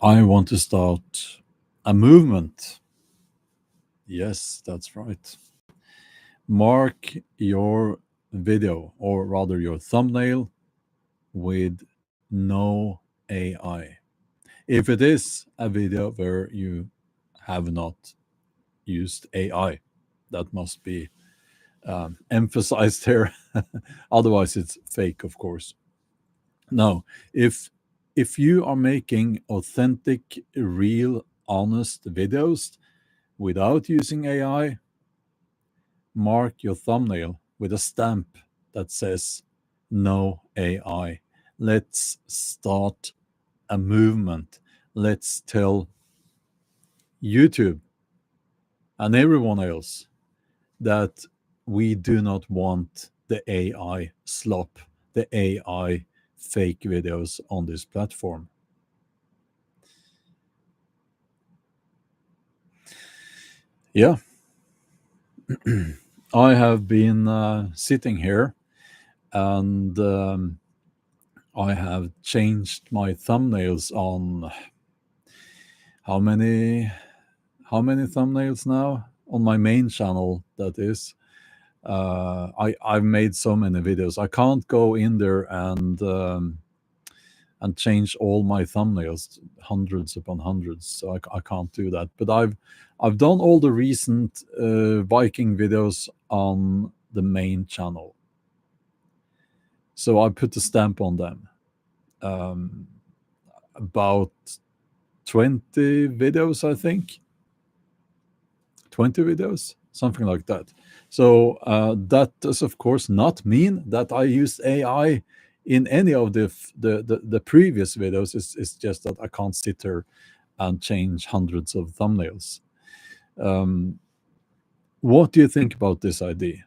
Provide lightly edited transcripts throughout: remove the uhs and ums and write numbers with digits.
I want to start a movement. Yes, that's right. Mark your video, or rather your thumbnail, with no AI. If it is a video where you have not used AI, that must be emphasized here. Otherwise, it's fake, of course. No, if you are making authentic, real, honest videos without using AI, mark your thumbnail with a stamp that says no AI. Let's start a movement. Let's tell YouTube and everyone else that we do not want the AI slop, the AI fake videos on this platform. Yeah, I have been sitting here and I have changed my thumbnails on how many thumbnails now on my main channel, that is. I've made so many videos. I can't go in there and change all my thumbnails, hundreds upon hundreds. So I can't do that. But I've done all the recent Viking videos on the main channel. So I put a stamp on them. About 20 videos, I think. 20 videos, something like that. So that does, of course, not mean that I used AI in any of the previous videos. It's just that I can't sit here and change hundreds of thumbnails. What do you think about this idea?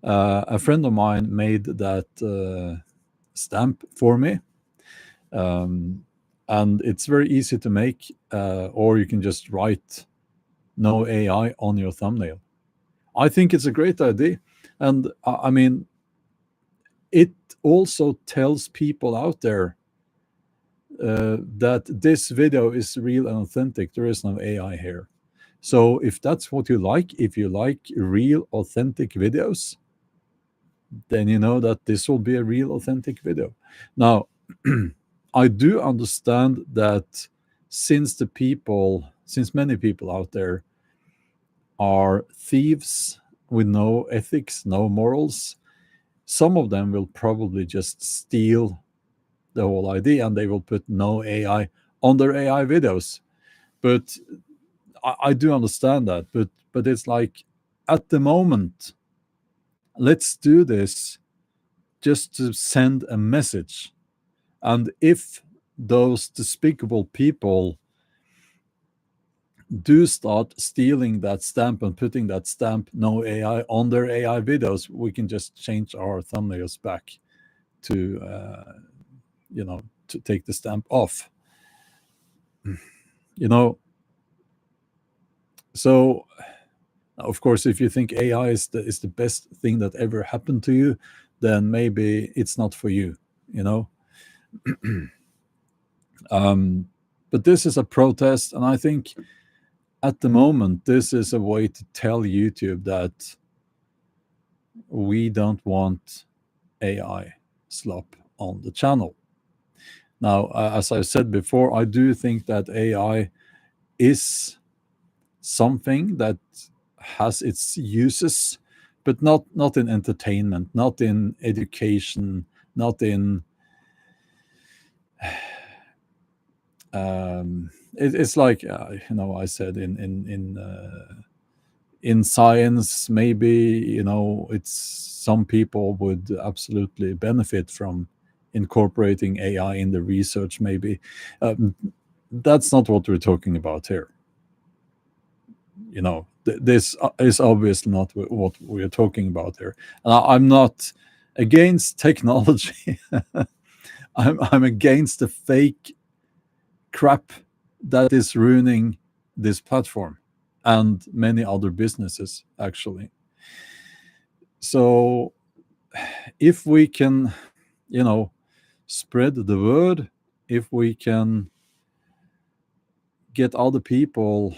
A friend of mine made that stamp for me. And it's very easy to make, or you can just write no AI on your thumbnail. I think it's a great idea. And I mean, it also tells people out there that this video is real and authentic. There is no AI here. So if that's what you like, if you like real, authentic videos, then you know that this will be a real, authentic video. Now, I do understand that since many people out there are thieves with no ethics, no morals, some of them will probably just steal the whole idea and they will put no AI on their AI videos. But I do understand that. But it's like, at the moment, let's do this just to send a message. And if those despicable people do start stealing that stamp and putting that stamp no AI on their AI videos, we can just change our thumbnails back to to take the stamp off. You know, so of course, if you think AI is the best thing that ever happened to you, then maybe it's not for you. You know, but this is a protest, and I think at the moment this is a way to tell YouTube that we don't want AI slop on the channel. Now, as I said before, I do think that AI is something that has its uses, but not in entertainment, not in education, not in it's like I said in science, maybe it's some people would absolutely benefit from incorporating AI in the research. Maybe that's not what we're talking about here. This is obviously not what we're talking about here. And I'm not against technology. I'm against the fake crap that is ruining this platform and many other businesses, actually. So if we can spread the word if we can get other people,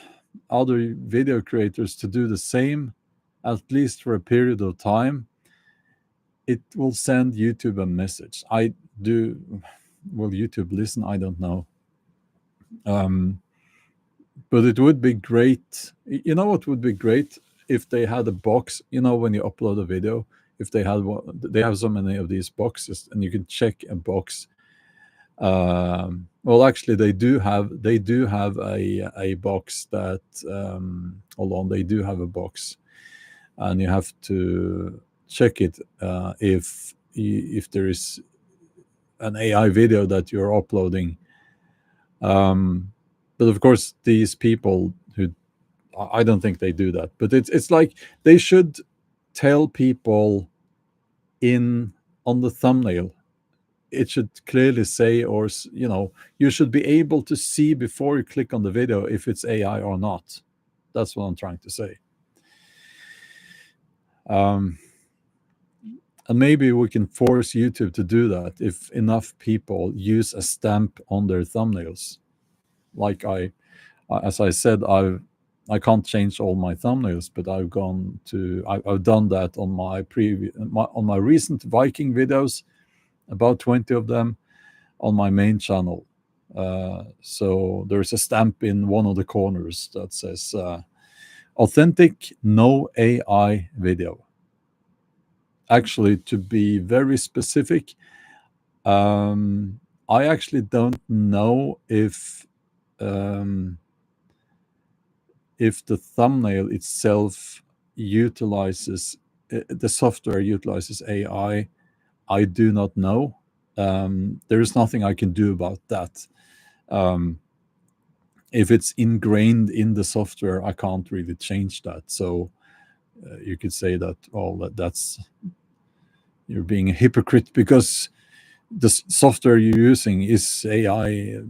other video creators to do the same, at least for a period of time, it will send YouTube a message. I do. Will YouTube listen? I don't know. But it would be great. You know what would be great? If they had a box, when you upload a video, if they had one, they have so many of these boxes, and you can check a box. Well, actually, they do have a box that. Hold on, they do have a box, and you have to check it if there is an AI video that you're uploading. But of course, these people who, I don't think they do that. But it's like they should tell people on the thumbnail. It should clearly say, or you should be able to see before you click on the video if it's AI or not. That's what I'm trying to say. And maybe we can force YouTube to do that if enough people use a stamp on their thumbnails. Like as I said, I can't change all my thumbnails, but I've done that on my recent Viking videos, about 20 of them on my main channel. So there's a stamp in one of the corners that says authentic, no AI video. Actually, to be very specific, I actually don't know if the thumbnail itself utilizes the software utilizes AI. I do not know. There is nothing I can do about that. If it's ingrained in the software, I can't really change that. So you could say that, that's you're being a hypocrite because the software you're using is AI.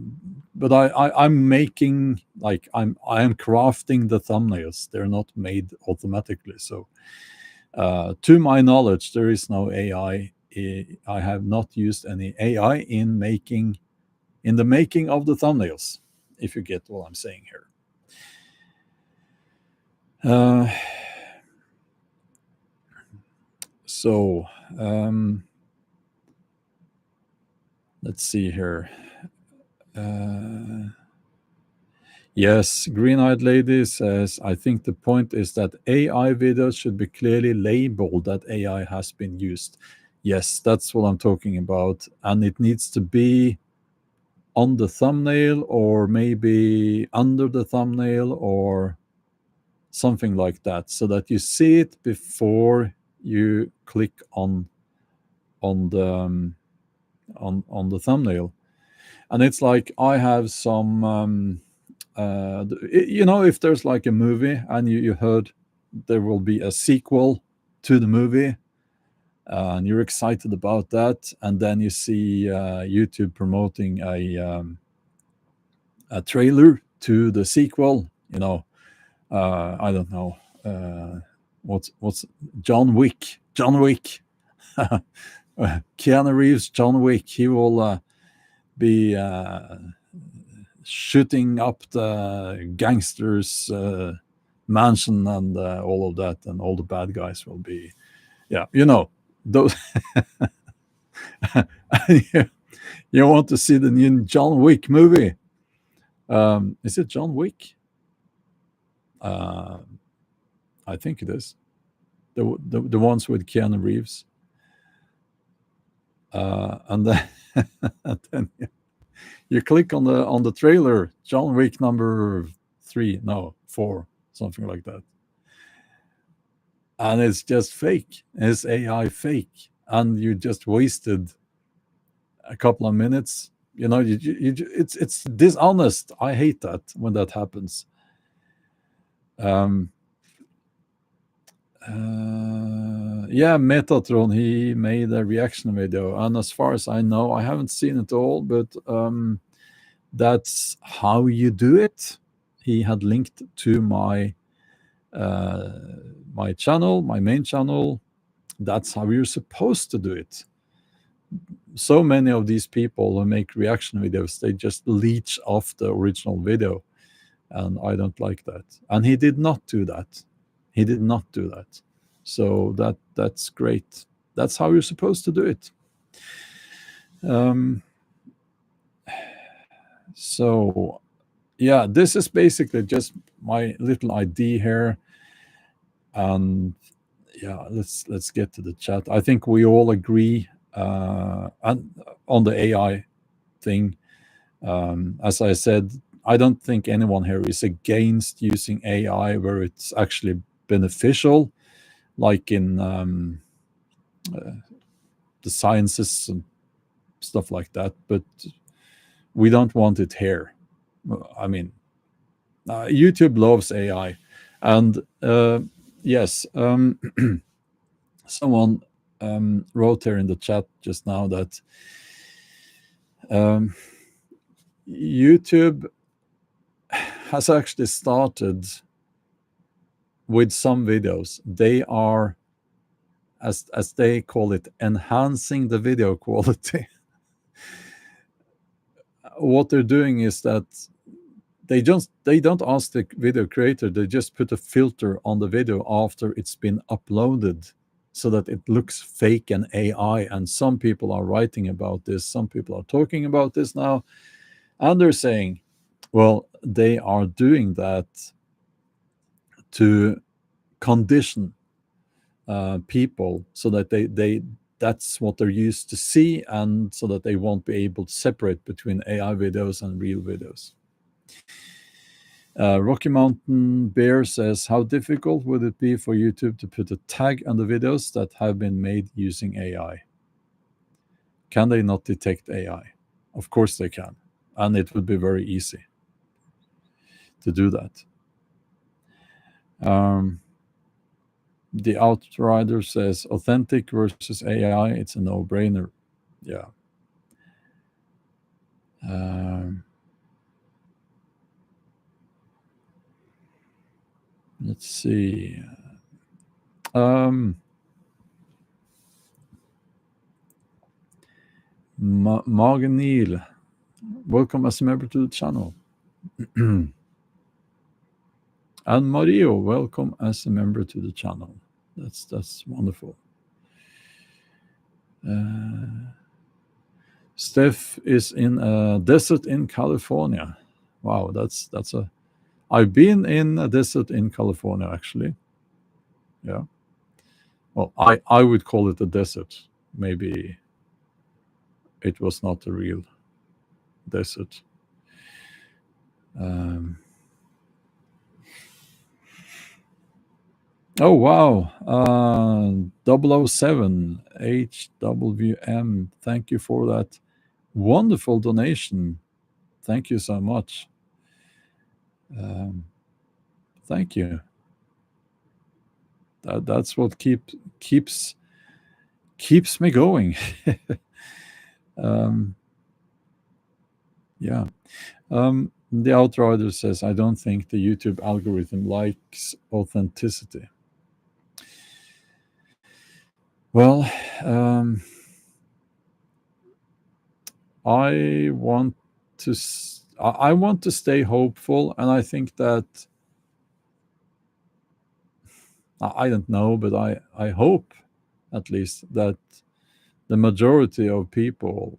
But I'm making, like, I am crafting the thumbnails. They're not made automatically. So to my knowledge, there is no AI. I have not used any AI in the making of the thumbnails, if you get what I'm saying here. So let's see here. Yes, Green-Eyed Lady says, I think the point is that AI videos should be clearly labeled that AI has been used. Yes, that's what I'm talking about. And it needs to be on the thumbnail, or maybe under the thumbnail, or something like that, so that you see it before you click on the thumbnail. And it's like, I have some if there's like a movie and you heard there will be a sequel to the movie, and you're excited about that, and then you see YouTube promoting a trailer to the sequel. I don't know, what's John Wick. Keanu Reeves, John Wick. He will be shooting up the gangsters' mansion and all of that, and all the bad guys will be, those. You want to see the new John Wick movie? Is it John Wick? I think it is. The ones with Keanu Reeves. And then, and then you click on the trailer, John Wick number 4, something like that. And it's just fake. It's AI fake. And you just wasted a couple of minutes. It's dishonest. I hate that when that happens. Metatron, he made a reaction video, and as far as I know, I haven't seen it all, but that's how you do it. He had linked to my channel, my main channel. That's how you're supposed to do it. so many of these people who make reaction videos, they just leech off the original video, and I don't like that. And he did not do that. He did not do that. So that's great. That's how you're supposed to do it. So yeah, this is basically just my little idea here. And yeah, let's get to the chat. I think we all agree and on the AI thing. As I said, I don't think anyone here is against using AI where it's actually beneficial, like in the sciences and stuff like that. But we don't want it here. I mean, YouTube loves AI, and yes, someone wrote here in the chat just now that YouTube has actually started with some videos. They are, as they call it, enhancing the video quality. What they're doing is that they don't ask the video creator, they just put a filter on the video after it's been uploaded so that it looks fake and AI. And some people are writing about this, some people are talking about this now, and they're saying, well, they are doing that to condition people so that they that's what they're used to see, and so that they won't be able to separate between AI videos and real videos. Rocky Mountain Bear says, how difficult would it be for YouTube to put a tag on the videos that have been made using AI? Can they not detect AI? Of course they can. And it would be very easy to do that. The Outrider says, authentic versus AI, it's a no-brainer. Yeah. Let's see. Maganil, welcome as a member to the channel. And Mario, welcome as a member to the channel. That's wonderful. Steph is in a desert in California. Wow, that's a. I've been in a desert in California, actually. Yeah. Well, I would call it a desert. Maybe it was not a real desert. Oh, wow. 007 HWM. Thank you for that wonderful donation. Thank you so much. Thank you. That's what keeps me going. Yeah. The Outrider says, I don't think the YouTube algorithm likes authenticity. Well, I want to stay hopeful, and I think that I don't know, but I hope at least that the majority of people,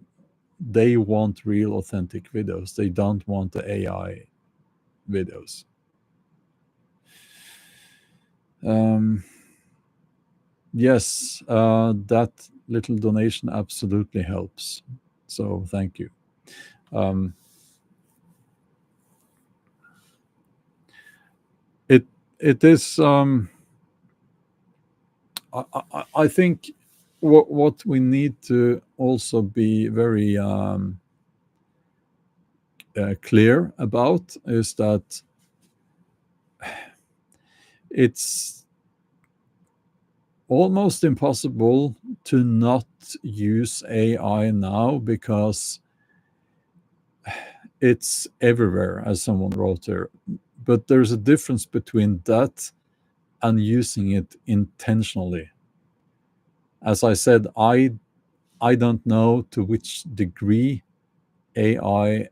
they want real authentic videos. They don't want the AI videos. Yes, that little donation absolutely helps. So thank you. It is. I think what we need to also be very clear about is that it's almost impossible to not use AI now, because it's everywhere, as someone wrote there. But there's a difference between that and using it intentionally. As I said, I I don't know to which degree AI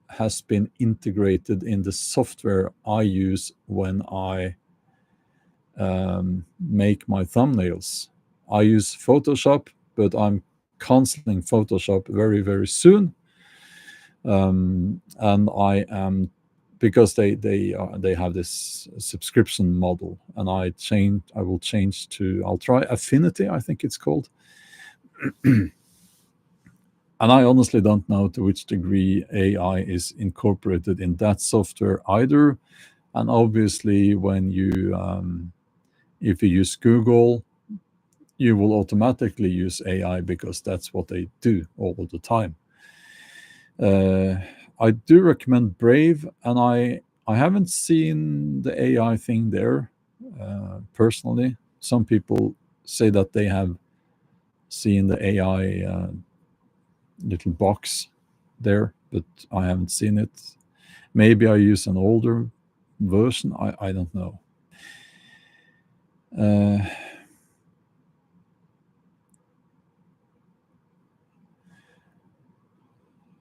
has been integrated in the software I use when I make my thumbnails. I use Photoshop, but I'm canceling Photoshop very, very soon. And I am, because they have this subscription model, and I will change to, I'll try Affinity, I think it's called. And I honestly don't know to which degree AI is incorporated in that software either. And obviously, when you if you use Google, you will automatically use AI because that's what they do all of the time. I do recommend Brave, and I haven't seen the AI thing there personally. Some people say that they have seen the AI little box there, but I haven't seen it. Maybe I use an older version. I don't know.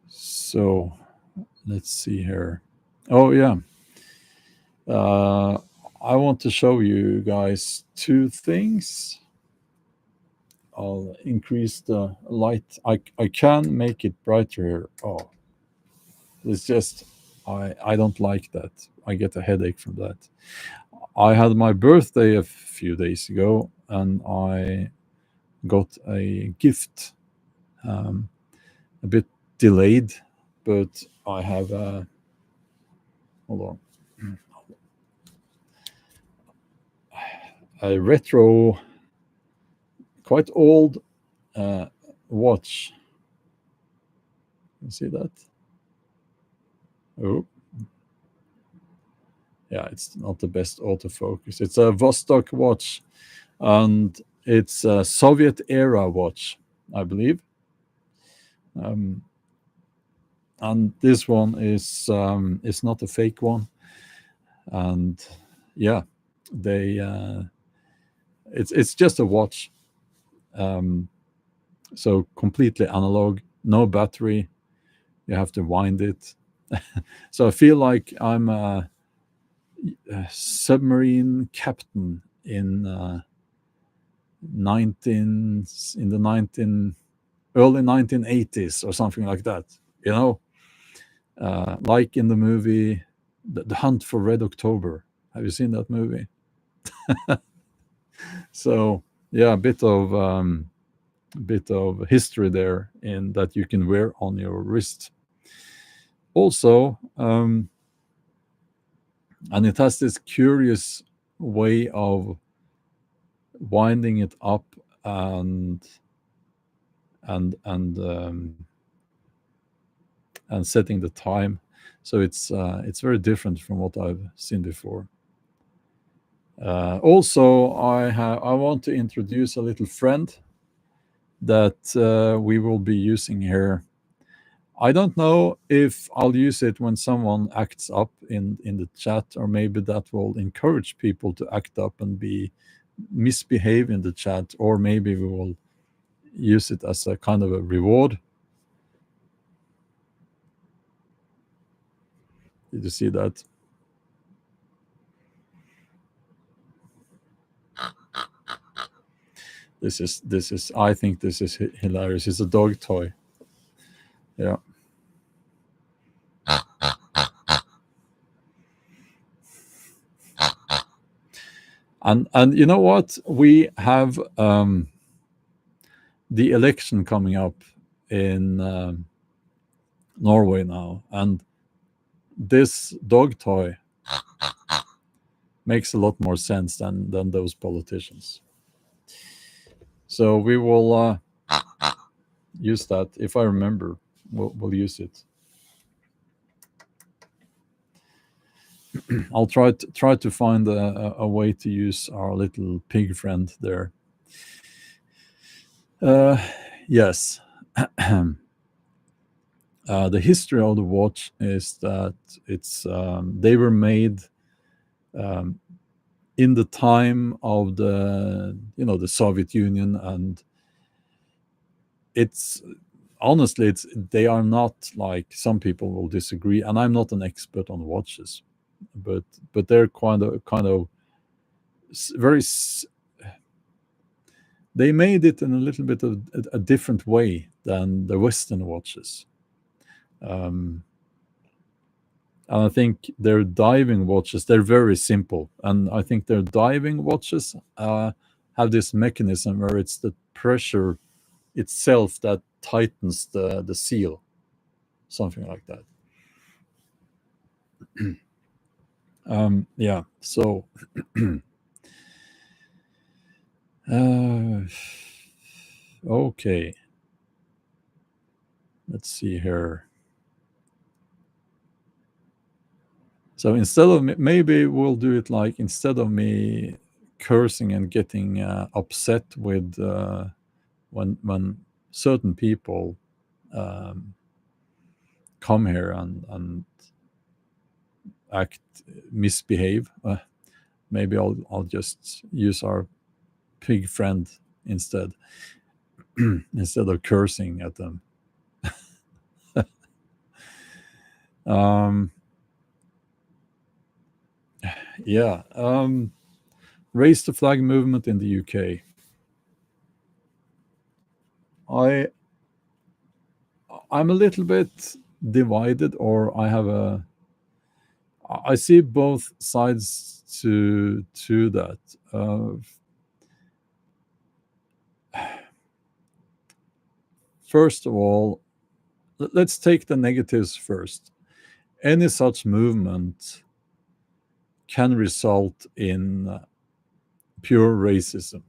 So let's see here. Oh yeah. I want to show you guys two things. I'll increase the light. I can make it brighter here. Oh, it's just I don't like that. I get a headache from that. I had my birthday a few days ago, and I got a gift. A bit delayed, but I have hold on, a retro, quite old watch. You see that? Oh, yeah, it's not the best autofocus. It's a Vostok watch, and it's a Soviet era watch, I believe. And this one is not a fake one. And yeah, they it's just a watch. So completely analog, no battery. You have to wind it. So I feel like I'm a submarine captain in 19 early 1980s or something like that. You know, like in the movie the Hunt for Red October. Have you seen that movie? So yeah, a bit of history there in that you can wear on your wrist. Also, and it has this curious way of winding it up and and and um, and setting the time. So it's very different from what I've seen before. Also, I want to introduce a little friend that we will be using here. I don't know if I'll use it when someone acts up in the chat, or maybe that will encourage people to act up and misbehave in the chat, or maybe we will use it as a kind of a reward. Did you see that? This is I think this is hilarious. It's a dog toy. Yeah. And you know what? We have the election coming up in Norway now, and this dog toy makes a lot more sense than those politicians. So we will use that. If I remember, we'll use it. I'll try to find a way to use our little pig friend there. Yes. The history of the watch is that they were made in the time of the Soviet Union, and it's honestly, they are not like some people will disagree, and I'm not an expert on watches, but they're kind of very. They made it in a little bit of a different way than the Western watches. Um, and I think their diving watches, they're very simple. And I think their diving watches have this mechanism where it's the pressure itself that tightens the seal, something like that. Yeah, so okay, let's see here. So instead of maybe we'll do it like, instead of me cursing and getting upset with when certain people um, come here and act misbehave, maybe I'll just use our pig friend instead instead of cursing at them. um, yeah, raise the flag movement in the UK. I I'm a little bit divided, or I see both sides to that. First of all, let's take the negatives first. Any such movement can result in pure racism.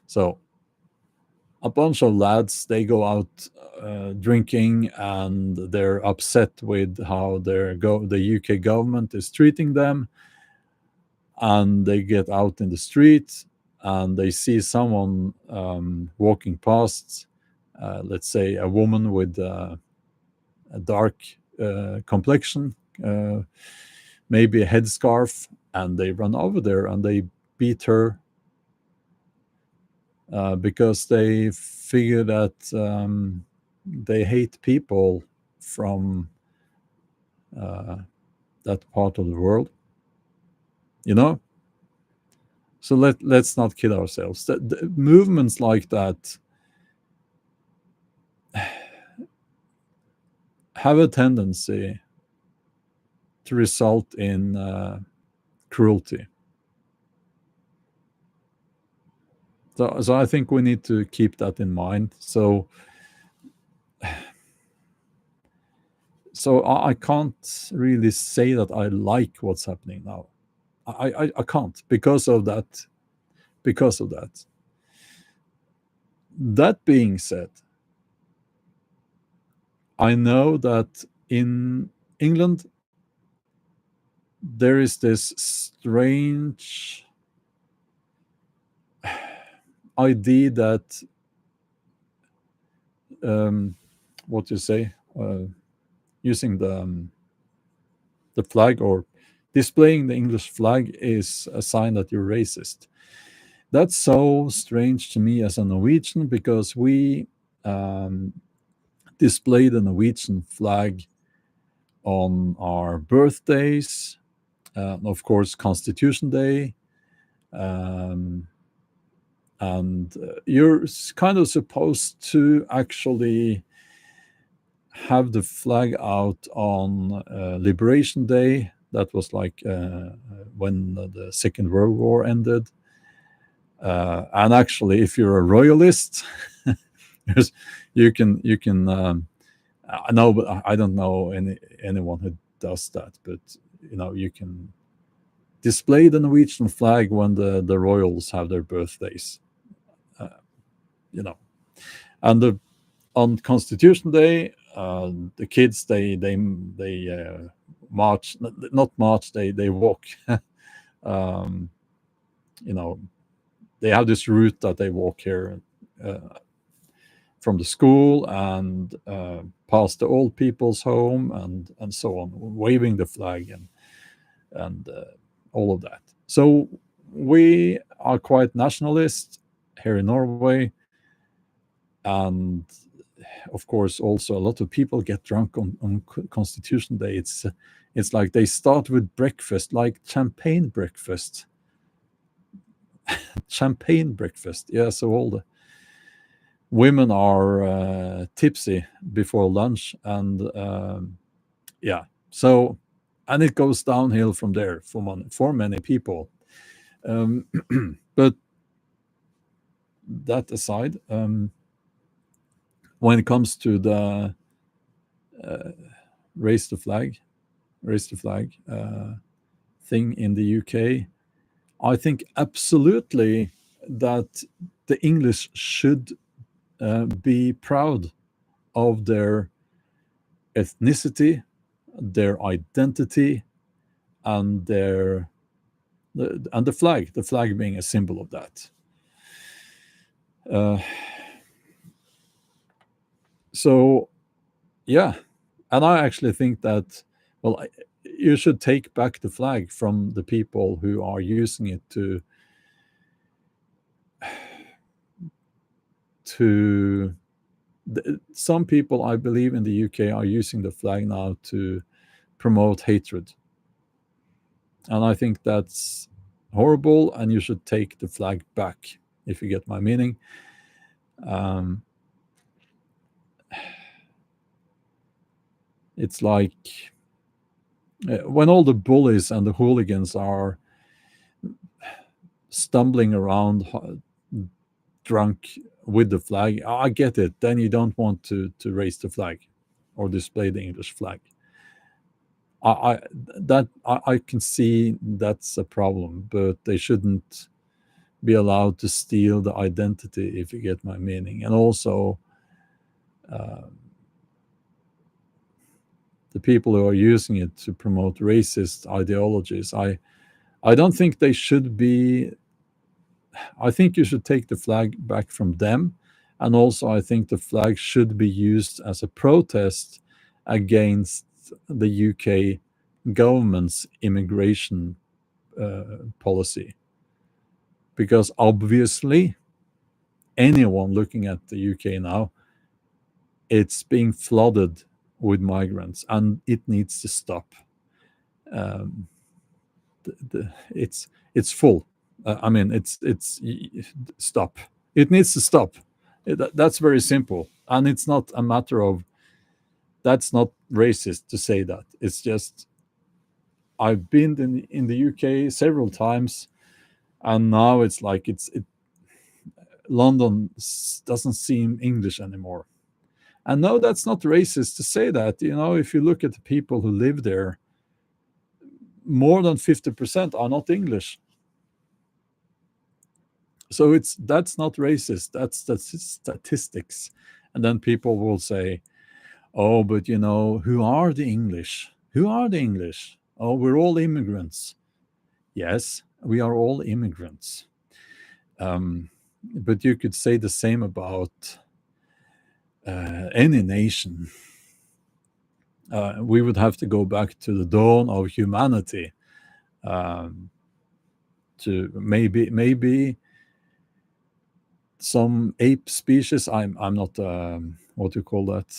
So a bunch of lads, they go out drinking, and they're upset with how the UK government is treating them, and they get out in the street and they see someone walking past, let's say a woman with a dark complexion, maybe a headscarf, and they run over there and they beat her because they figure that they hate people from that part of the world, you know. So let's not kid ourselves. The movements like that have a tendency to result in cruelty. So I think we need to keep that in mind. So I can't really say that I like what's happening now. I can't, because of that. Because of that. That being said, I know that in England there is this strange idea that what you say, using the flag or displaying the English flag is a sign that you're racist. That's so strange to me as a Norwegian, because we display the Norwegian flag on our birthdays, of course, Constitution Day, and you're kind of supposed to actually have the flag out on Liberation Day. That was like when the Second World War ended. And actually, if you're a royalist, you can. I know, but I don't know anyone who does that. But you can display the Norwegian flag when the royals have their birthdays. Uh, you know, and on Constitution Day, the kids they march, not march, they walk. um, you know, they have this route that they walk here from the school and past the old people's home and so on, waving the flag and all of that. So we are quite nationalist here in Norway. And of course, also a lot of people get drunk on Constitution Day. It's like they start with breakfast, like champagne breakfast. Champagne breakfast. Yeah, so all the women are tipsy before lunch, and yeah, so, and it goes downhill from there for many people. Um, but that aside, when it comes to the uh, raise the flag, raise the flag thing in the UK, I think absolutely that the English should be proud of their ethnicity, their identity, and the flag being a symbol of that. Uh, so yeah, and I actually think that, well, you should take back the flag from the people who are using it to some people, I believe, in the UK are using the flag now to promote hatred. And I think that's horrible, and you should take the flag back, if you get my meaning. Um, it's like when all the bullies and the hooligans are stumbling around drunk with the flag, I get it. Then you don't want to raise the flag or display the English flag. I I can see that's a problem, but they shouldn't be allowed to steal the identity, if you get my meaning. And also, uh, the people who are using it to promote racist ideologies, I don't think they should be. I think you should take the flag back from them, and also I think the flag should be used as a protest against the UK government's immigration policy, because obviously anyone looking at the UK now, it's being flooded with migrants, and it needs to stop. Um, it's full. I mean, it's stop. It needs to stop. That's very simple, and it's not a matter of. That's not racist to say that. It's just I've been in the UK several times, and now it's like London doesn't seem English anymore. And no, that's not racist to say that. You know, if you look at the people who live there, more than 50% are not English. So that's not racist. That's statistics. And then people will say, "Oh, but you know, who are the English? Who are the English? Oh, we're all immigrants." Yes, we are all immigrants. But you could say the same about any nation. We would have to go back to the dawn of humanity, um, to maybe some ape species. I'm not what do you call that?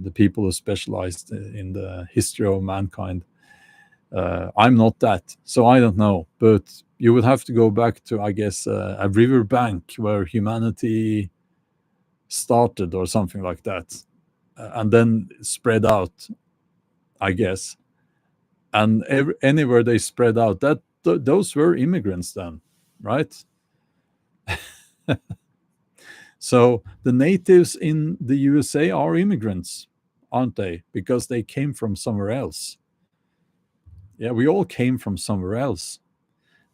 The people who specialized in the history of mankind. I'm not that, so I don't know. But you would have to go back to, I guess, a river bank where humanity started, or something like that, and then spread out, I guess. And anywhere they spread out, those were immigrants then, right? So the natives in the USA are immigrants, aren't they? Because they came from somewhere else. Yeah, we all came from somewhere else.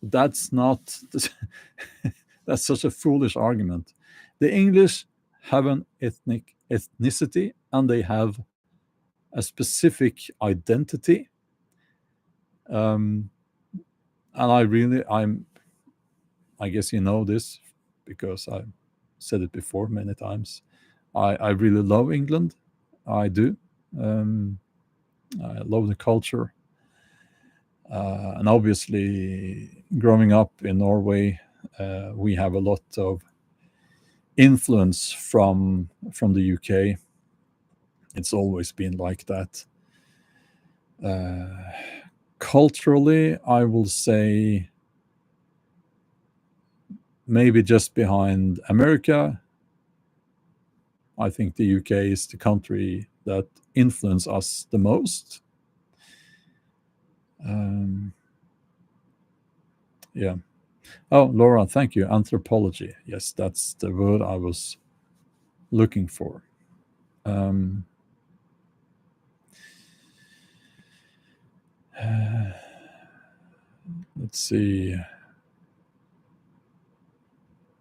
That's not, that's such a foolish argument. The English have an ethnicity, and they have a specific identity. Um, and I guess you know this because I said it before many times. I really love England. I do. Um, I love the culture. And obviously, growing up in Norway, we have a lot of influence from the UK. It's always been like that. Culturally, I will say maybe just behind America. I think the UK is the country that influenced us the most. Yeah. Oh, Laura, thank you. Anthropology. Yes, that's the word I was looking for. Let's see.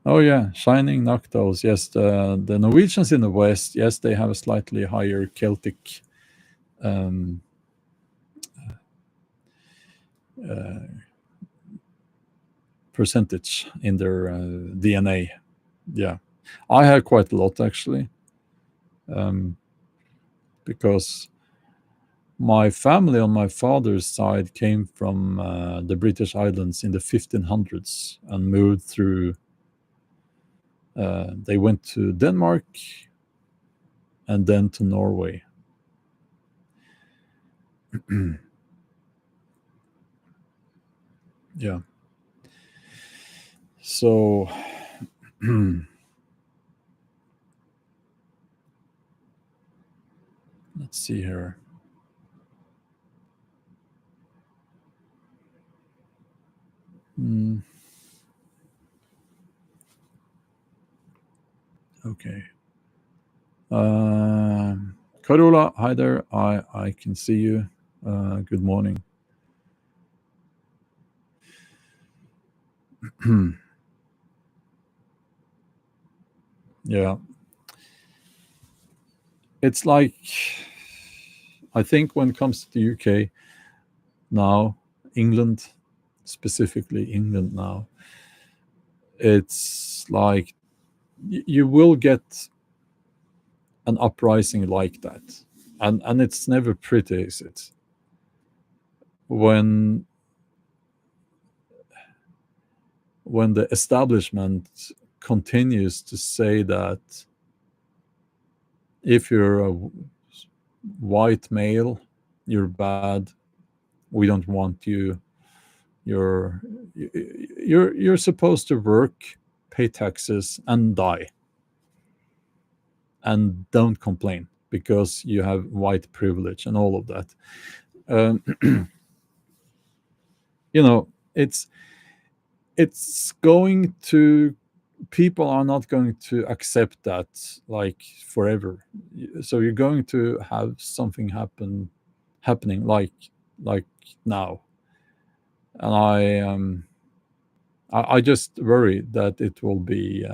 Oh yeah, Shining Noctos. Yes, the Norwegians in the West. Yes, they have a slightly higher Celtic percentage in their DNA. Yeah, I have quite a lot actually, because my family on my father's side came from the British Islands in the 1500s and moved through. They went to Denmark and then to Norway. Yeah. So let's see here. Okay. Carola, hi there. I can see you. Good morning. Yeah. It's like, I think when it comes to the UK now, England, specifically England now, it's like you will get an uprising like that. And it's never pretty, is it? When the establishment continues to say that if you're a white male, you're bad, we don't want you, you're supposed to work, pay taxes, and die, and don't complain because you have white privilege and all of that. You know, it's going to, people are not going to accept that like forever. So you're going to have something happening like now. And I just worry that it will be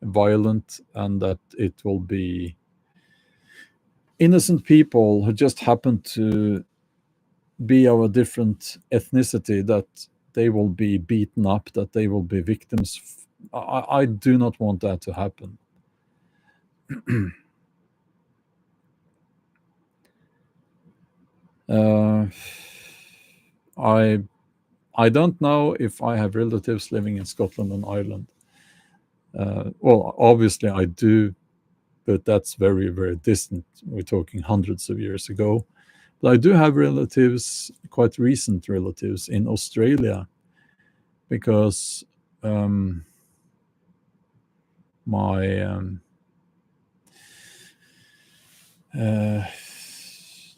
violent, and that it will be innocent people who just happen to be of a different ethnicity, that they will be beaten up, that they will be victims. I do not want that to happen. I don't know if I have relatives living in Scotland and Ireland. Well, obviously I do, but that's very, very distant. We're talking hundreds of years ago. But I do have relatives, quite recent relatives, in Australia, because my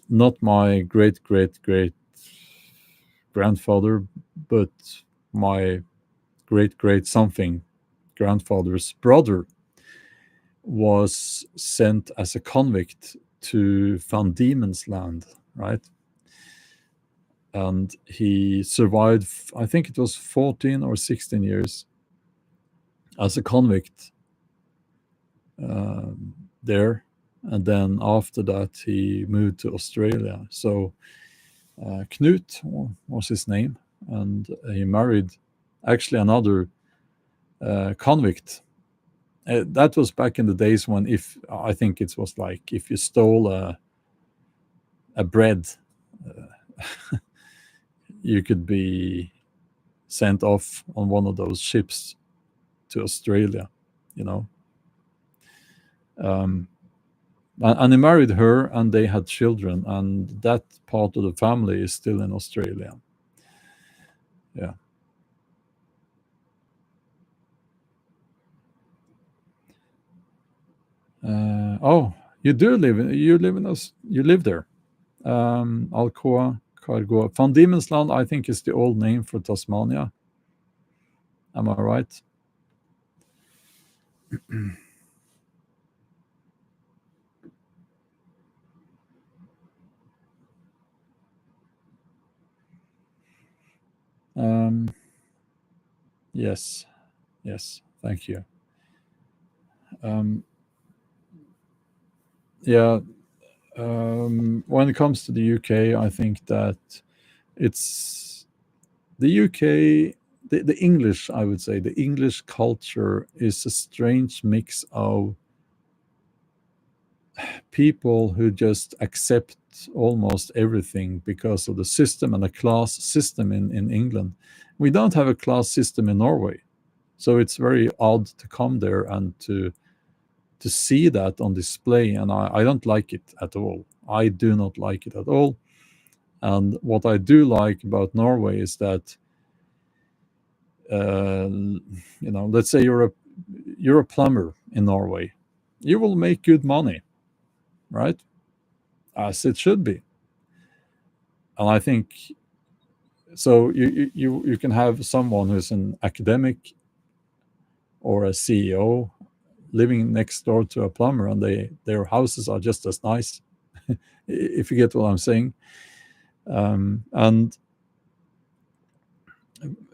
not my great great great grandfather, but my great great something grandfather's brother was sent as a convict to Van Diemen's Land, right? And he survived, I think it was 14 or 16 years as a convict there. And then after that, he moved to Australia. So Knut was his name, and he married actually another convict. That was back in the days when, if I think it was like, if you stole a bread, you could be sent off on one of those ships to Australia, you know. Um, and he married her, and they had children, and that part of the family is still in Australia. Yeah. Oh, you live in us. You live there. Alcoa, Cargo. Van Diemen's Land, I think, is the old name for Tasmania. Am I right? Um, yes, yes. Thank you. Um, yeah. When it comes to the UK, I think that it's the UK, the English, I would say, the English culture is a strange mix of people who just accept almost everything because of the system and the class system in England. We don't have a class system in Norway. So it's very odd to come there and to see that on display. And I don't like it at all. I do not like it at all. And what I do like about Norway is that, let's say you're a plumber in Norway, you will make good money, right? As it should be. And I think so. You can have someone who's an academic or a CEO living next door to a plumber, and their houses are just as nice, if you get what I'm saying. And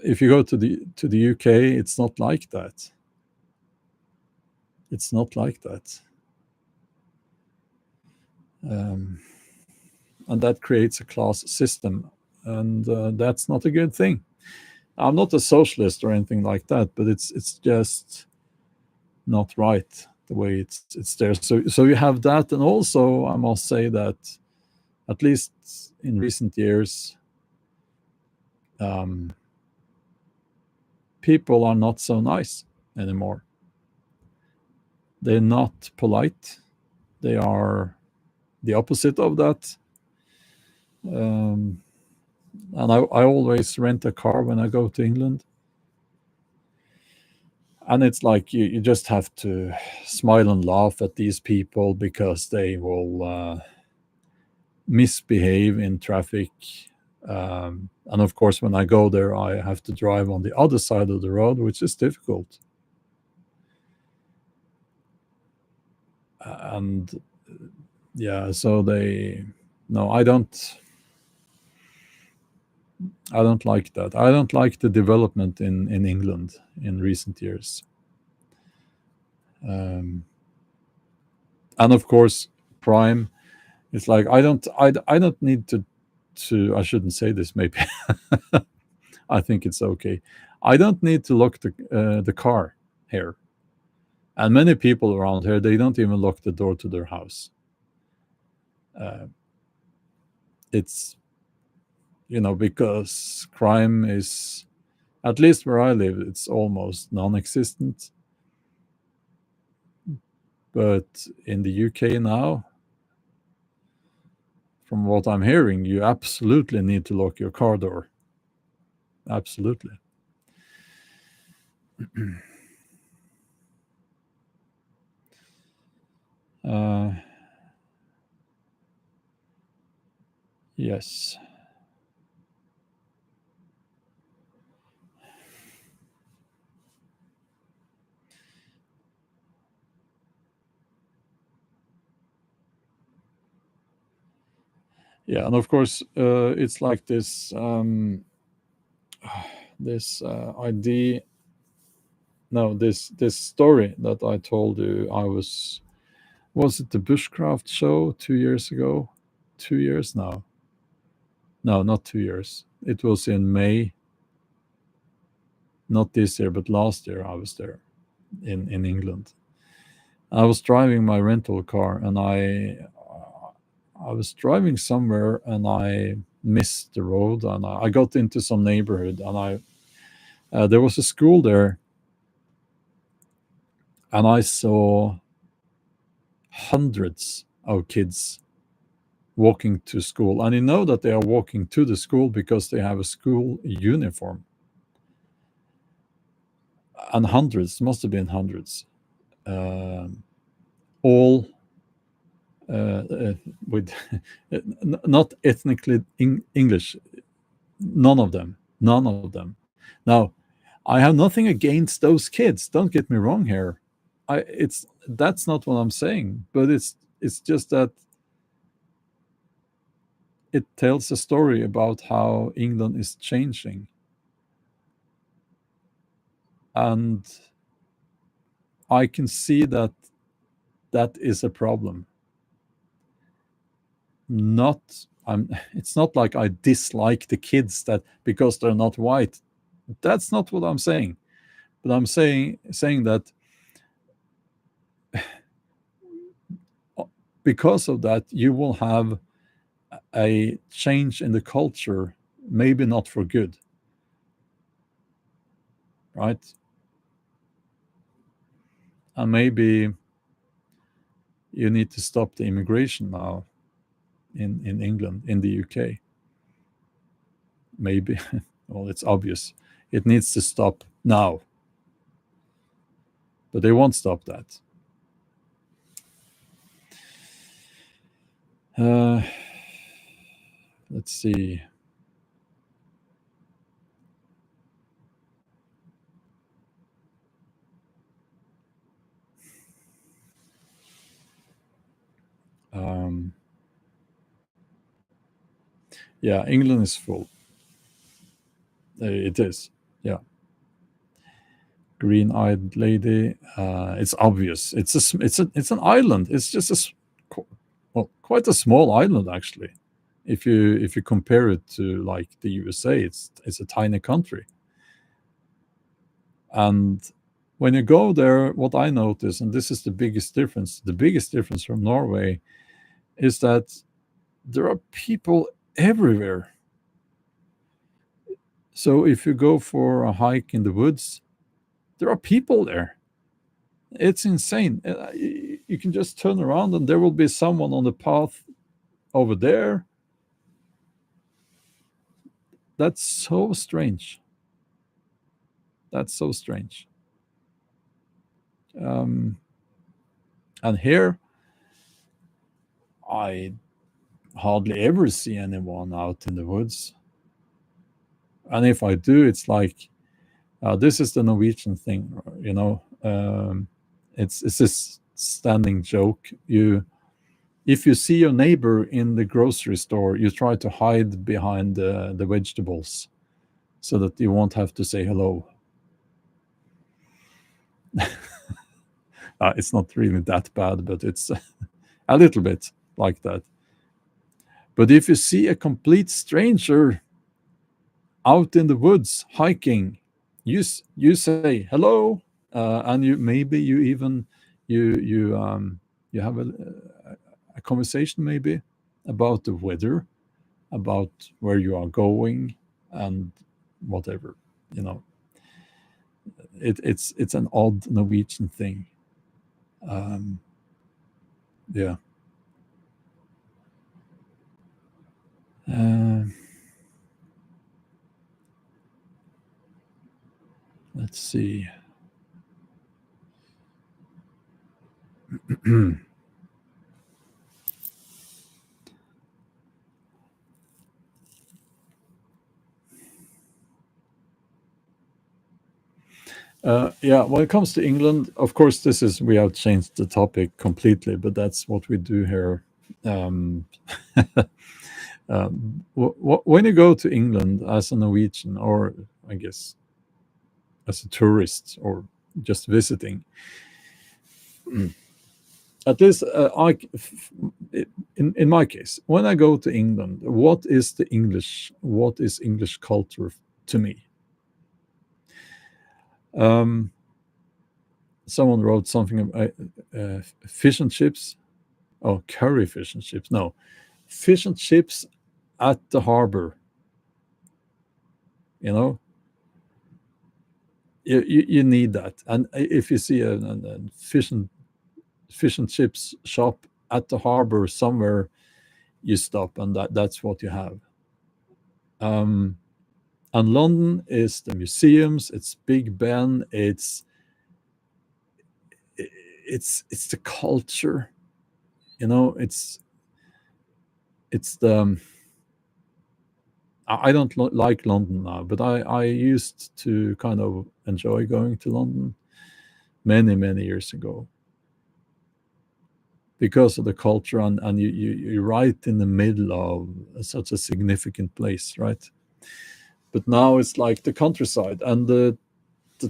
if you go to the UK, it's not like that. It's not like that. Um, and that creates a class system, and that's not a good thing. I'm not a socialist or anything like that, but it's just not right the way it's there. So you have that, and also I must say that at least in recent years, um, people are not so nice anymore. They're not polite. They are the opposite of that. Um, and I always rent a car when I go to England. And it's like you just have to smile and laugh at these people because they will misbehave in traffic. And of course, when I go there, I have to drive on the other side of the road, which is difficult. And yeah, so no, I don't like that. I don't like the development in England in recent years. Um, and of course, crime. It's like I don't need to. I shouldn't say this. Maybe I think it's okay. I don't need to lock the car here. And many people around here, they don't even lock the door to their house. Uh, it's because crime is, at least where I live, it's almost non-existent. But in the UK now, from what I'm hearing, you absolutely need to lock your car door. Absolutely. Uh, yes. Yeah, and of course, it's like this idea. No, this story that I told you. Was it the Bushcraft show 2 years ago? 2 years now? No, not 2 years. It was in May, not this year, but last year. I was there in England. I was driving my rental car, and I was driving somewhere, and I missed the road, and I got into some neighborhood, and there was a school there, and I saw hundreds of kids walking to school, and you know that they are walking to the school because they have a school uniform, and hundreds, must have been hundreds, um, all uh, with not ethnically English, none of them. Now, I have nothing against those kids. Don't get me wrong here. It's that's not what I'm saying, but it's just that it tells a story about how England is changing, and I can see that that is a problem. Not I'm It's not like I dislike the kids that because they're not white. That's not what I'm saying. But I'm saying that uh, because of that you will have a change in the culture, maybe not for good, right? And maybe you need to stop the immigration now in England, in the UK. Maybe. Well, it's obvious. It needs to stop now, but they won't stop that. Uh, let's see. Um, yeah, England is full. It is. Yeah, green-eyed lady. It's obvious. It's an island. It's just well, quite a small island actually. If you compare it to like the USA, it's a tiny country. And when you go there, what I notice, and this is the biggest difference from Norway, is that there are people everywhere. So if you go for a hike in the woods, there are people there. It's insane. You can just turn around and there will be someone on the path over there. That's so strange. That's so strange. Um, and here, I hardly ever see anyone out in the woods. And if I do, it's like this is the Norwegian thing, you know. It's this standing joke. If you see your neighbor in the grocery store, you try to hide behind the vegetables so that you won't have to say hello. It's not really that bad, but it's a little bit like that. But if you see a complete stranger out in the woods hiking, you say hello, and you even you have a conversation maybe about the weather, about where you are going, and whatever. You know, it's an odd Norwegian thing. Um, yeah. Uh, let's see. Yeah, when it comes to England, of course, we have changed the topic completely, but that's what we do here. Um, when you go to England as a Norwegian, or I guess as a tourist or just visiting, at least in my case, when I go to England, what is English culture to me? Um, Someone wrote something about fish and chips. Oh, curry fish and chips. No, fish and chips at the harbor. You know, you need that. And if you see a fish and fish and chips shop at the harbor somewhere, you stop, and that's what you have. Um, and London is the museums, it's Big Ben, it's the culture, it's the I don't like London now, but I used to kind of enjoy going to London many, many years ago because of the culture, and you're right in the middle of such a significant place, right? But now it's like the countryside and the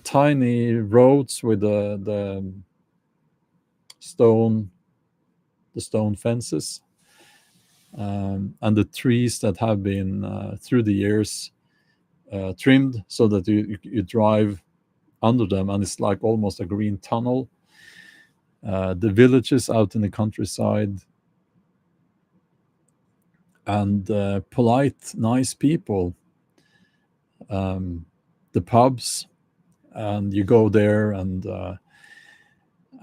tiny roads with the stone the stone fences, and the trees that have been through the years trimmed so that you drive under them, and it's like almost a green tunnel. The villages out in the countryside, and polite, nice people. The pubs, and you go there, and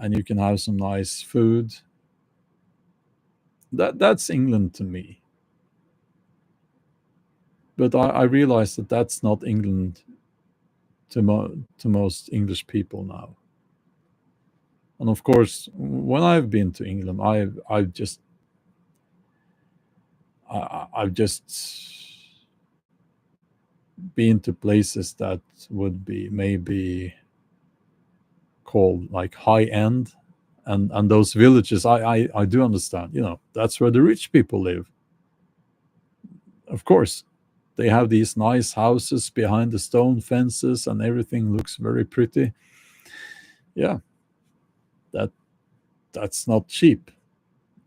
you can have some nice food. That's England to me. But I realize that that's not England to most English people now. And of course, when I've been to England, I've just been to places that would be maybe called like high end, and those villages, I do understand. That's where the rich people live. Of course, they have these nice houses behind the stone fences, and everything looks very pretty. Yeah, that that's not cheap,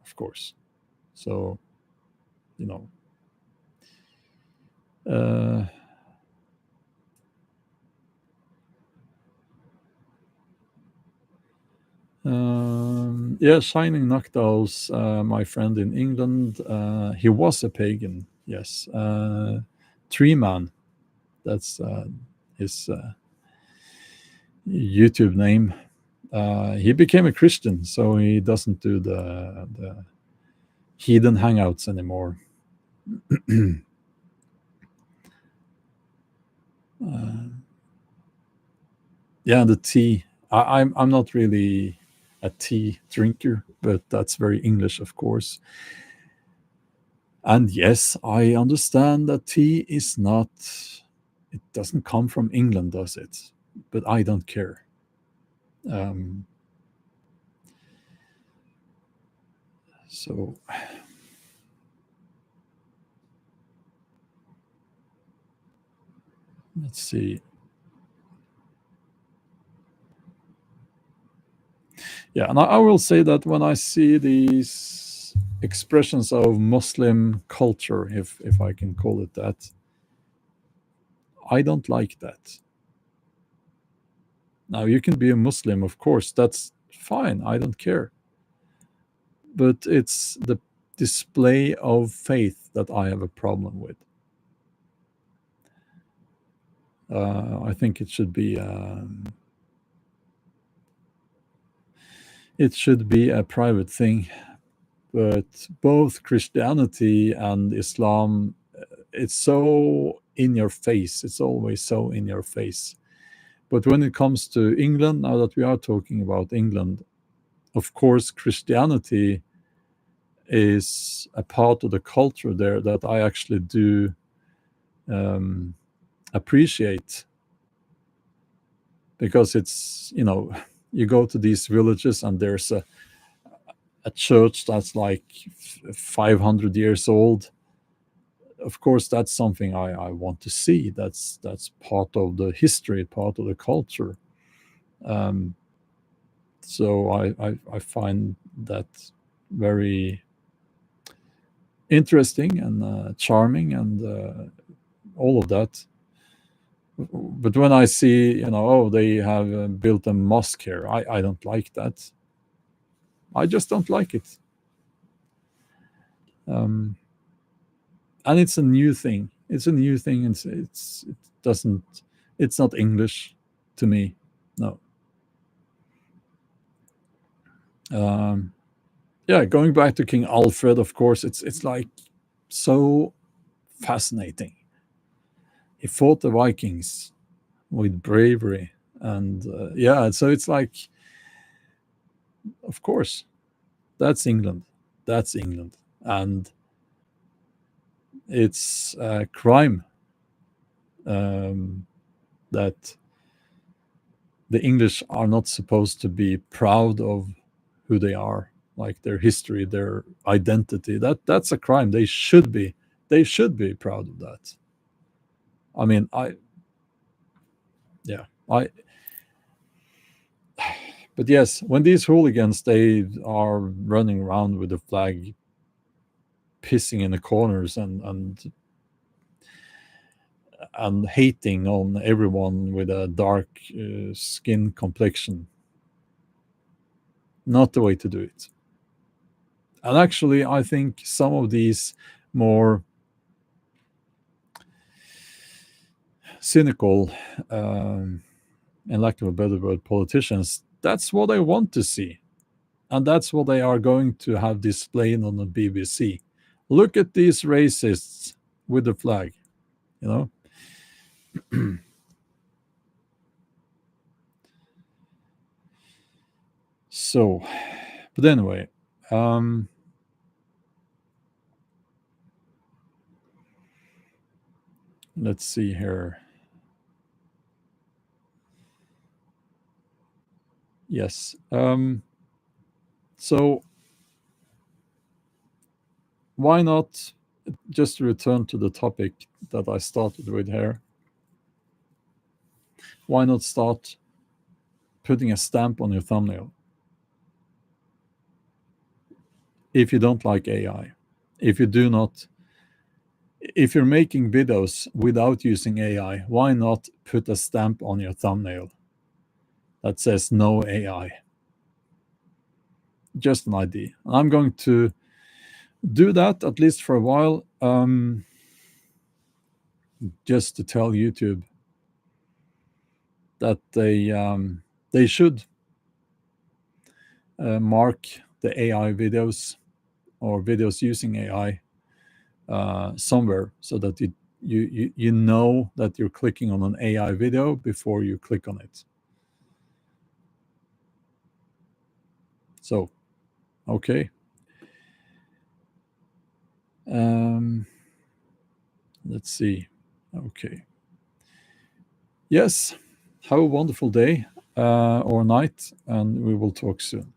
of course. So, you know, uh, yeah, Shining Noctowls, my friend in England, he was a pagan, yes. Tree Man, that's his YouTube name. He became a Christian, so he doesn't do the heathen hangouts anymore. Yeah, the tea. I'm not really a tea drinker, but that's very English, of course. And yes, I understand that tea is not. It doesn't come from England, does it? But I don't care. Um, so let's see. Yeah, and I will say that when I see these expressions of Muslim culture, if I can call it that, I don't like that. Now you can be a Muslim, of course, that's fine. I don't care. But it's the display of faith that I have a problem with. I think it should be a private thing. But both Christianity and Islam, it's so in your face. It's always so in your face. But when it comes to England, now that we are talking about England, of course, Christianity is a part of the culture there that I actually do appreciate, because it's, you go to these villages and there's a church that's like 500 years old. Of course, that's something I want to see. That's part of the history, part of the culture. Um, so I find that very interesting and charming, and all of that. But when I see, oh, they have built a mosque here, I don't like that. I just don't like it. Um, and it's a new thing. It's a new thing. It doesn't. It's not English to me. No. Um, yeah, going back to King Alfred, of course, it's like so fascinating. He fought the Vikings with bravery, and yeah, so it's like, of course, that's England, that's England, and it's a crime that the English are not supposed to be proud of who they are, like their history, their identity. That's a crime. They should be. They should be proud of that. I mean, yeah, I. But yes, when these hooligans they are running around with the flag, pissing in the corners and hating on everyone with a dark skin complexion, not the way to do it. And actually, I think some of these more cynical, and lack of a better word, politicians, that's what I want to see. And that's what they are going to have displayed on the BBC. Look at these racists with the flag, you know? So, but anyway, um, let's see here. Yes. So, why not just return to the topic that I started with here? Why not start putting a stamp on your thumbnail if you don't like AI? If you do not, if you're making videos without using AI, why not put a stamp on your thumbnail that says no AI? Just an idea. I'm going to do that at least for a while, just to tell YouTube that they should mark the AI videos or videos using AI somewhere so that you know that you're clicking on an AI video before you click on it. So, okay. Um, let's see. Okay. Yes. Have a wonderful day or night, and we will talk soon.